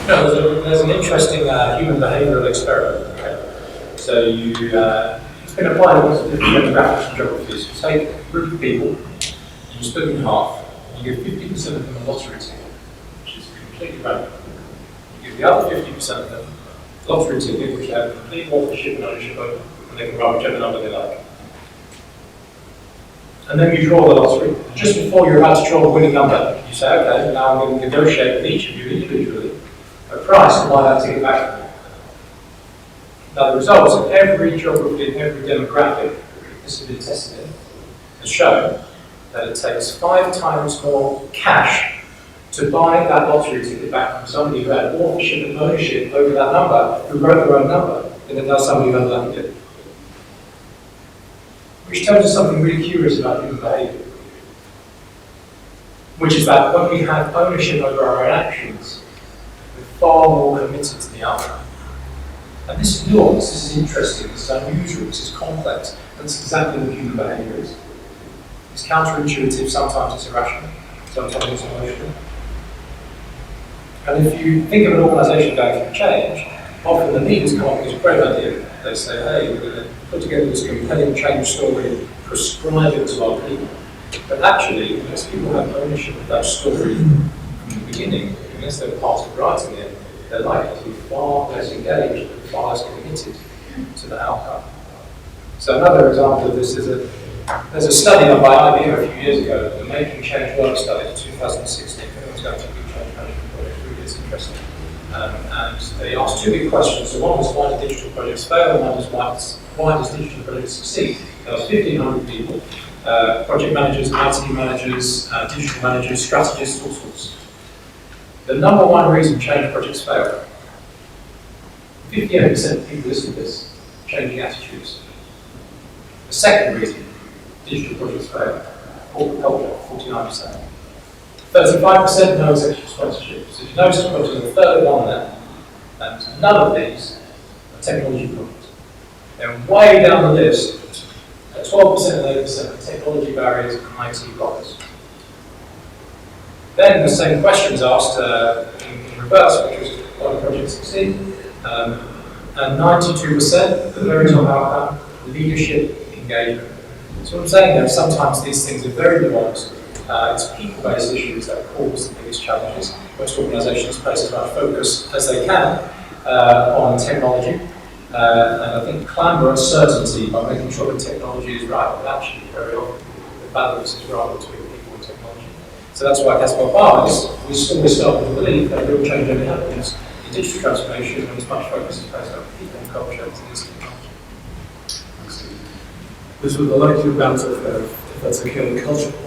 No, there's an interesting human behavioural experiment. Okay? So it's been applied to lots of different demographics and geographies. You take a group of people, you split them in half, and you give 50% of them a lottery ticket, which is completely random. You give the other 50% of them a lottery ticket, which they have complete authorship and ownership over, and they can write whichever number they like. And then you draw the lottery. Just before you're about to draw the winning number, you say, okay, now I'm going to negotiate with each of you individually a price to buy that ticket back from you. Now the results of every geography and every demographic this has been tested in has shown that it takes 5 times more cash to buy that lottery ticket back from somebody who had authorship and ownership over that number, who wrote their own number, than it does somebody who had nothing to do. Which tells us something really curious about human behaviour. Which is that when we have ownership over our own actions, we're far more committed to the outcome. And this is nuanced, this is interesting, this is unusual, this is complex. That's exactly what human behaviour is. It's counterintuitive, sometimes it's irrational, sometimes it's emotional. And if you think of an organisation going through change, often the leaders come up with this great idea. They say, hey, we're going to put together this compelling change story and prescribe it to our people. But actually, unless people have ownership of that story from the beginning, unless they're part of writing it, they're likely to be far less engaged and far less committed to the outcome. So another example of this is there's a study done by IBM a few years ago, the Making Change Work Study, 2016. Everyone's going to big change management project, really it's interesting. And they asked 2 big questions. So one was why do digital projects fail, and one was why does digital projects succeed? There was 1,500 people, project managers, IT managers, digital managers, strategists, all sorts. The number one reason change projects fail, 58% of people listen to this, changing attitudes. The second reason digital projects fail, corporate culture, 49%. 35% no executive sponsorship. So if you notice, we've got to the third one there, and none of these are technology problems. They're way down the list, at 12% and 8% are technology barriers and IT blockers. Then the same question is asked in reverse, which was why do projects succeed? And 92%, the very top outcome, leadership engagement. So what I'm saying there, sometimes these things are very nuanced. It's people-based issues that cause the biggest challenges. Most organisations place as much focus as they can on technology. And I think clamber uncertainty by making sure the technology is right, but actually very often the balance is right between people and technology. So that's why Caspar Barnes, we always start with the belief that real change only happens in digital transformation when as much focus is placed on people and culture as it is technology. This was a likely bounce if that's okay on the culture point.